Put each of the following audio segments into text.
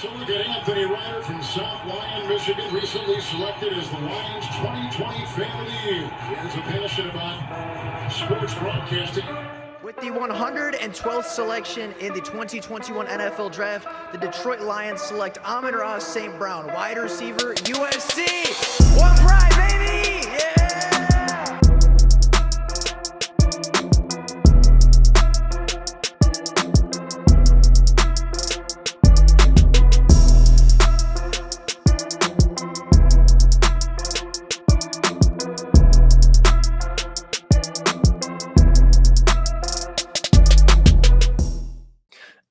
So look at Anthony Ryder from South Lyon, Michigan, recently selected as the Lions 2020 Fan of the Year. He has a passion about sports broadcasting. With the 112th selection in the 2021 NFL Draft, the Detroit Lions select Amon-Ra St. Brown, wide receiver, USC. One pride, baby! Yeah!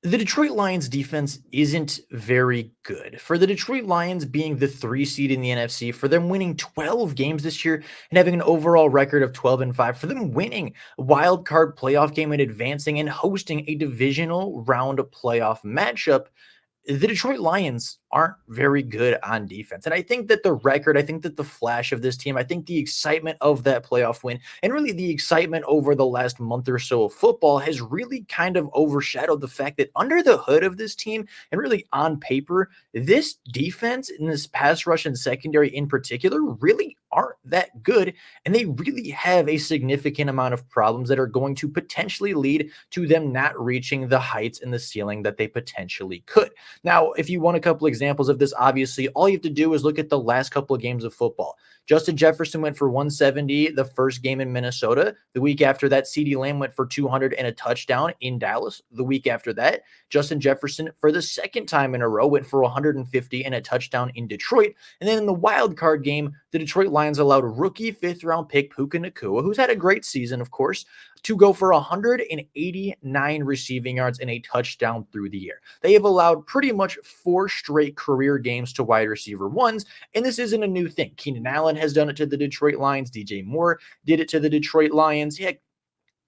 The Detroit Lions defense isn't very good. For the Detroit Lions being the 3 seed in the NFC, for them winning 12 games this year and having an overall record of 12-5, for them winning a wild card playoff game and advancing and hosting a divisional round playoff matchup, the Detroit Lions aren't very good on defense. And I think that the record, I think that the flash of this team, I think the excitement of that playoff win, and really the excitement over the last month or so of football has really kind of overshadowed the fact that under the hood of this team, and really on paper, this defense and this pass rush and secondary in particular really aren't that good. And they really have a significant amount of problems that are going to potentially lead to them not reaching the heights and the ceiling that they potentially could. Now, if you want a couple examples of this, obviously, all you have to do is look at the last couple of games of football. Justin Jefferson went for 170 the first game in Minnesota. The week after that, CeeDee Lamb went for 200 and a touchdown in Dallas. The week after that, Justin Jefferson, for the second time in a row, went for 150 and a touchdown in Detroit. And then in the wild card game, the Detroit Lions allowed rookie fifth-round pick Puka Nacua, who's had a great season, of course, to go for 189 receiving yards and a touchdown through the air. They have allowed pretty much 4 straight career games to wide receiver ones, and this isn't a new thing. Keenan Allen has done it to the Detroit Lions. DJ Moore did it to the Detroit Lions. Heck,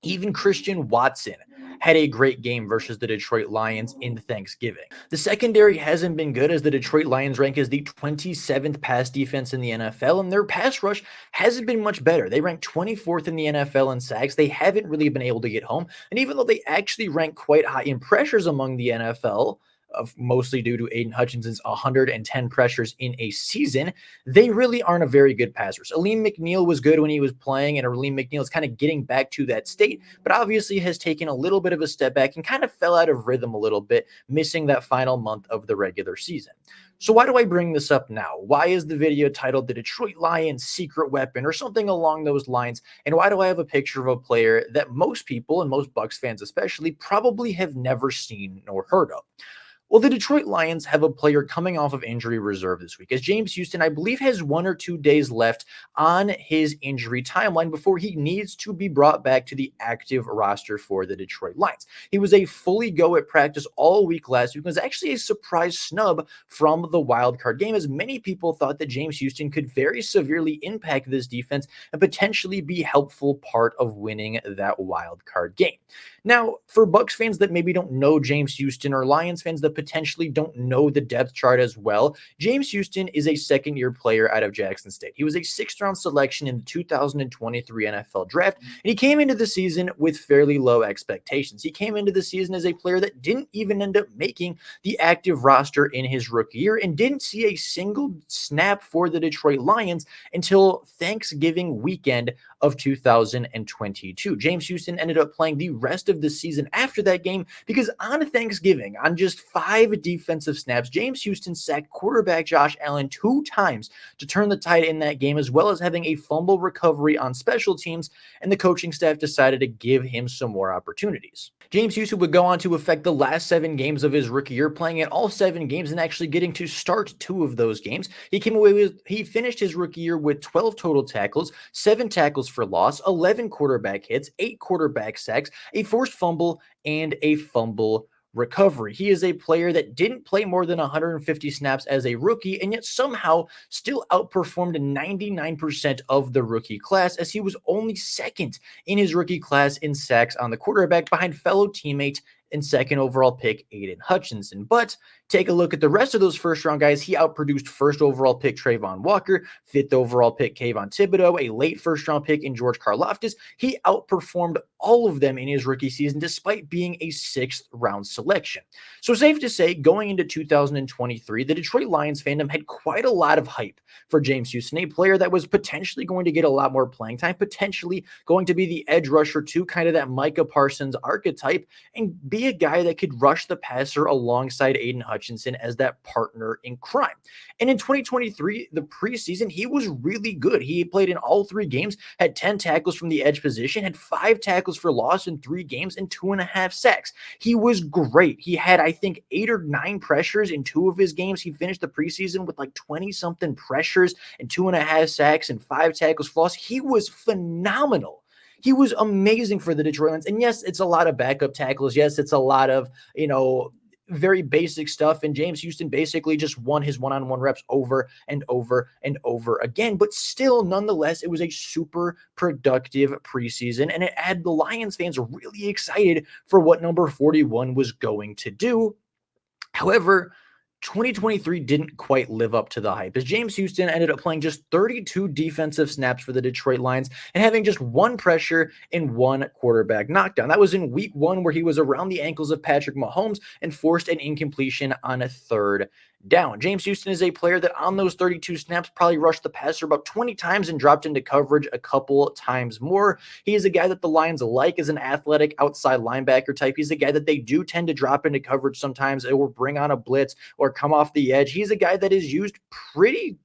even Christian Watson had a great game versus the Detroit Lions in Thanksgiving. The secondary hasn't been good, as the Detroit Lions rank as the 27th pass defense in the NFL, and their pass rush hasn't been much better. They rank 24th in the NFL in sacks. They haven't really been able to get home, and even though they actually rank quite high in pressures among the NFL, mostly due to Aiden Hutchinson's 110 pressures in a season, they really aren't a very good passers. Aleem McNeil was good when he was playing, and Aleem McNeil is kind of getting back to that state, but obviously has taken a little bit of a step back and kind of fell out of rhythm a little bit, missing that final month of the regular season. So why do I bring this up now? Why is the video titled The Detroit Lions Secret Weapon or something along those lines? And why do I have a picture of a player that most people, and most Bucs fans especially, probably have never seen nor heard of? Well, the Detroit Lions have a player coming off of injury reserve this week, as James Houston, I believe, has 1 or 2 days left on his injury timeline before he needs to be brought back to the active roster for the Detroit Lions. He was a fully go at practice all week last week. It was actually a surprise snub from the wild card game, as many people thought that James Houston could very severely impact this defense and potentially be a helpful part of winning that wild card game. Now, for Bucs fans that maybe don't know James Houston, or Lions fans that potentially don't know the depth chart as well, James Houston is a second-year player out of Jackson State. He was a 6th-round selection in the 2023 NFL Draft, and he came into the season with fairly low expectations. He came into the season as a player that didn't even end up making the active roster in his rookie year and didn't see a single snap for the Detroit Lions until Thanksgiving weekend of 2022. James Houston ended up playing the rest of the season after that game because on Thanksgiving, on just 5 defensive snaps, James Houston sacked quarterback Josh Allen 2 times to turn the tide in that game, as well as having a fumble recovery on special teams, and the coaching staff decided to give him some more opportunities. James Houston would go on to affect the last 7 games of his rookie year, playing in all 7 games and actually getting to start 2 of those games. He finished his rookie year with 12 total tackles, 7 tackles for loss, 11 quarterback hits, 8 quarterback sacks, a forced fumble, and a fumble recovery. He is a player that didn't play more than 150 snaps as a rookie, and yet somehow still outperformed 99% of the rookie class, as he was only 2nd in his rookie class in sacks on the quarterback, behind fellow teammate and 2nd overall pick Aiden Hutchinson. But Take a look at the rest of those first round guys. He outproduced first overall pick Trayvon Walker, fifth overall pick Kayvon Thibodeau, a late first round pick in George Karlaftis. He outperformed all of them in his rookie season despite being a sixth round selection. So safe to say, going into 2023, the Detroit Lions fandom had quite a lot of hype for James Houston, a player that was potentially going to get a lot more playing time, potentially going to be the edge rusher too, kind of that Micah Parsons archetype, and be a guy that could rush the passer alongside Aiden Hutchinson as that partner in crime. And in 2023, the preseason, he was really good. He played in all 3 games, had 10 tackles from the edge position, had 5 tackles for loss in 3 games, and 2.5 sacks. He was great. He had, I think, 8 or 9 pressures in 2 of his games. He finished the preseason with like 20-something pressures and 2.5 sacks and 5 tackles for loss. He was phenomenal. He was amazing for the Detroit Lions. And yes, it's a lot of backup tackles. Yes, it's a lot of, very basic stuff. And James Houston basically just won his one-on-one reps over and over and over again. But still, nonetheless, it was a super productive preseason. And it had the Lions fans really excited for what number 41 was going to do. However, 2023 didn't quite live up to the hype, as James Houston ended up playing just 32 defensive snaps for the Detroit Lions and having just 1 pressure and 1 quarterback knockdown. That was in week 1, where he was around the ankles of Patrick Mahomes and forced an incompletion on a 3rd down. James Houston is a player that on those 32 snaps probably rushed the passer about 20 times and dropped into coverage a couple times more. He is a guy that the Lions like as an athletic outside linebacker type. He's a guy that they do tend to drop into coverage sometimes, or bring on a blitz or come off the edge. He's a guy that is used pretty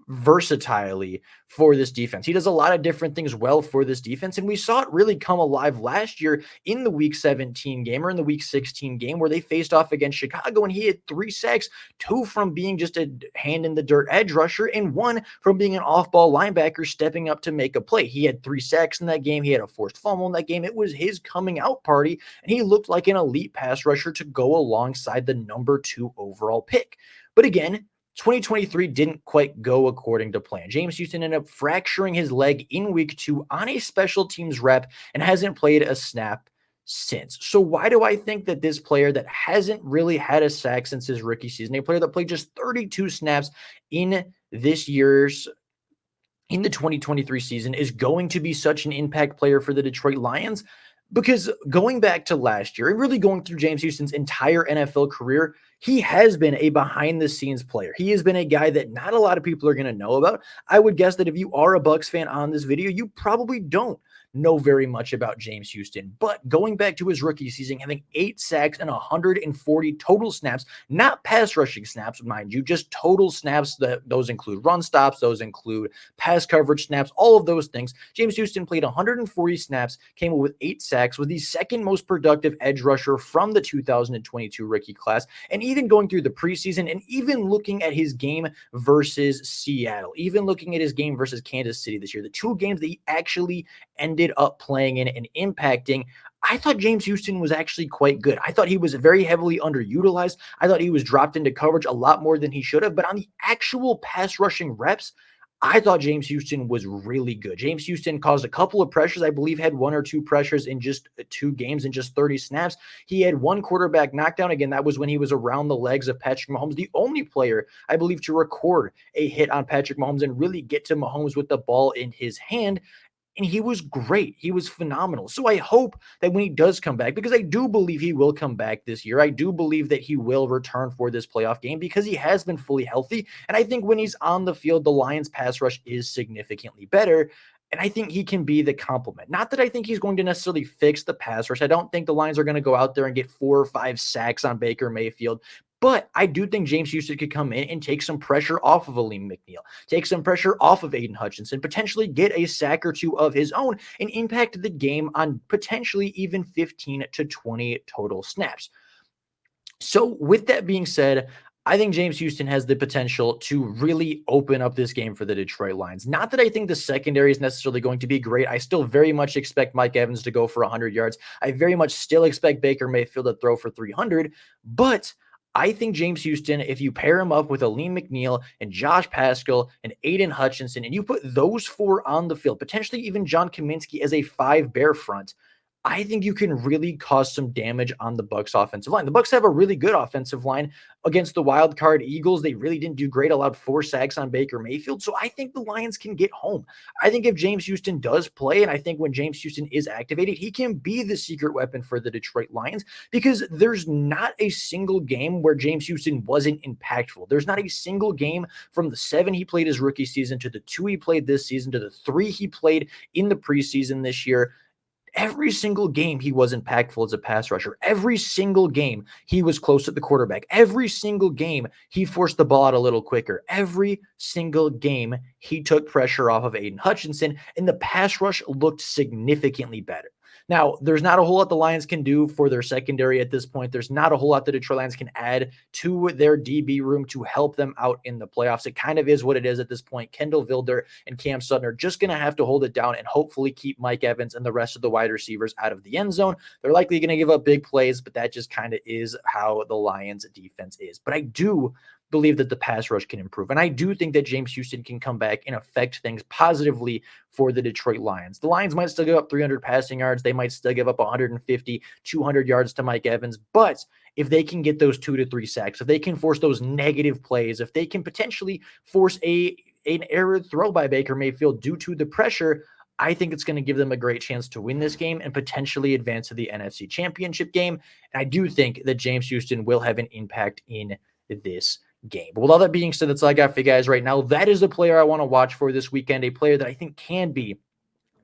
versatilely for this defense. He does a lot of different things well for this defense, and we saw it really come alive last year in the week 17 game, or in the week 16 game, where they faced off against Chicago, and he had 3 sacks, 2 from being just a hand in the dirt edge rusher, and 1 from being an off-ball linebacker stepping up to make a play. He had 3 sacks in that game. He had a forced fumble in that game. It was his coming out party, and he looked like an elite pass rusher to go alongside the number 2 overall pick. But again, 2023 didn't quite go according to plan. James Houston ended up fracturing his leg in week 2 on a special teams rep and hasn't played a snap since. So why do I think that this player that hasn't really had a sack since his rookie season, a player that played just 32 snaps in the 2023 season, is going to be such an impact player for the Detroit Lions? Because going back to last year and really going through James Houston's entire NFL career, he has been a behind-the-scenes player. He has been a guy that not a lot of people are going to know about. I would guess that if you are a Bucs fan on this video, you probably don't know very much about James Houston. But going back to his rookie season, having 8 sacks and 140 total snaps, not pass rushing snaps, mind you, just total snaps. Those include run stops, those include pass coverage snaps, all of those things. James Houston played 140 snaps, came up with 8 sacks, was the second most productive edge rusher from the 2022 rookie class. And even going through the preseason, and even looking at his game versus Seattle, even looking at his game versus Kansas City this year, the 2 games that he actually ended up playing in and impacting, I thought James Houston was actually quite good. I thought he was very heavily underutilized. I thought he was dropped into coverage a lot more than he should have. But on the actual pass rushing reps, I thought James Houston was really good. James Houston caused a couple of pressures. I believe had 1 or 2 pressures in just 2 games in just 30 snaps. He had 1 quarterback knockdown. Again, that was when he was around the legs of Patrick Mahomes, the only player, I believe, to record a hit on Patrick Mahomes and really get to Mahomes with the ball in his hand. And he was great. He was phenomenal. So I hope that when he does come back, because I do believe he will come back this year, I do believe that he will return for this playoff game because he has been fully healthy. And I think when he's on the field, the Lions pass rush is significantly better. And I think he can be the complement. Not that I think he's going to necessarily fix the pass rush. I don't think the Lions are going to go out there and get 4 or 5 sacks on Baker Mayfield. But I do think James Houston could come in and take some pressure off of Aleem McNeil, take some pressure off of Aiden Hutchinson, potentially get a sack or 2 of his own, and impact the game on potentially even 15 to 20 total snaps. So with that being said, I think James Houston has the potential to really open up this game for the Detroit Lions. Not that I think the secondary is necessarily going to be great. I still very much expect Mike Evans to go for 100 yards. I very much still expect Baker Mayfield to throw for 300, but I think James Houston, if you pair him up with Aleem McNeil and Josh Paschal and Aiden Hutchinson, and you put those 4 on the field, potentially even John Kaminsky as a 5 bear front, I think you can really cause some damage on the Bucks offensive line. The Bucks have a really good offensive line against the wild card Eagles. They really didn't do great, allowed 4 sacks on Baker Mayfield. So I think the Lions can get home. I think if James Houston does play, and I think when James Houston is activated, he can be the secret weapon for the Detroit Lions, because there's not a single game where James Houston wasn't impactful. There's not a single game from the 7 he played his rookie season to the 2 he played this season to the 3 he played in the preseason this year. Every single game he was impactful as a pass rusher. Every single game he was close at the quarterback. Every single game he forced the ball out a little quicker. Every single game he took pressure off of Aiden Hutchinson, and the pass rush looked significantly better. Now, there's not a whole lot the Lions can do for their secondary at this point. There's not a whole lot the Detroit Lions can add to their DB room to help them out in the playoffs. It kind of is what it is at this point. Kendall Vilder and Cam Sutton are just going to have to hold it down and hopefully keep Mike Evans and the rest of the wide receivers out of the end zone. They're likely going to give up big plays, but that just kind of is how the Lions defense is. But I do believe that the pass rush can improve. And I do think that James Houston can come back and affect things positively for the Detroit Lions. The Lions might still give up 300 passing yards. They might still give up 150, 200 yards to Mike Evans. But if they can get those 2 to 3 sacks, if they can force those negative plays, if they can potentially force an error throw by Baker Mayfield due to the pressure, I think it's going to give them a great chance to win this game and potentially advance to the NFC Championship game. And I do think that James Houston will have an impact in this game. But with all that being said, that's all I got for you guys right now. That is the player I want to watch for this weekend, a player that I think can be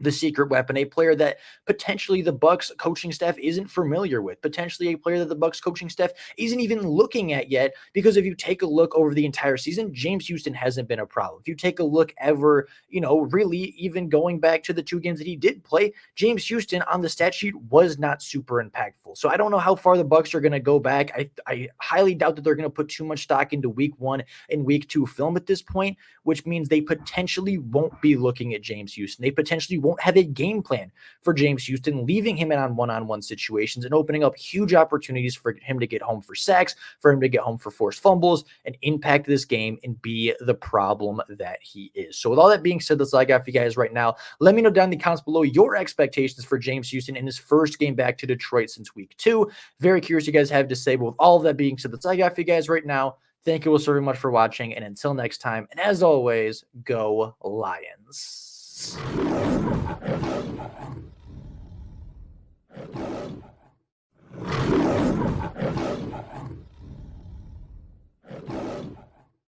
the secret weapon, a player that potentially the Bucks coaching staff isn't familiar with, potentially a player that the Bucks coaching staff isn't even looking at yet. Because if you take a look over the entire season, James Houston hasn't been a problem. If you take a look ever, really even going back to the 2 games that he did play, James Houston on the stat sheet was not super impactful. So I don't know how far the Bucks are going to go back. I highly doubt that they're going to put too much stock into week 1 and week 2 film at this point, which means they potentially won't be looking at James Houston. They potentially won't have a game plan for James Houston, leaving him in on one-on-one situations and opening up huge opportunities for him to get home for sacks, for him to get home for forced fumbles and impact this game and be the problem that he is. So with all that being said, that's all I got for you guys right now. Let me know down in the comments below your expectations for James Houston in his first game back to Detroit since week 2. Very curious what you guys have to say. But with all of that being said, that's all I got for you guys right now. Thank you all so very much for watching. And until next time, and as always, go Lions.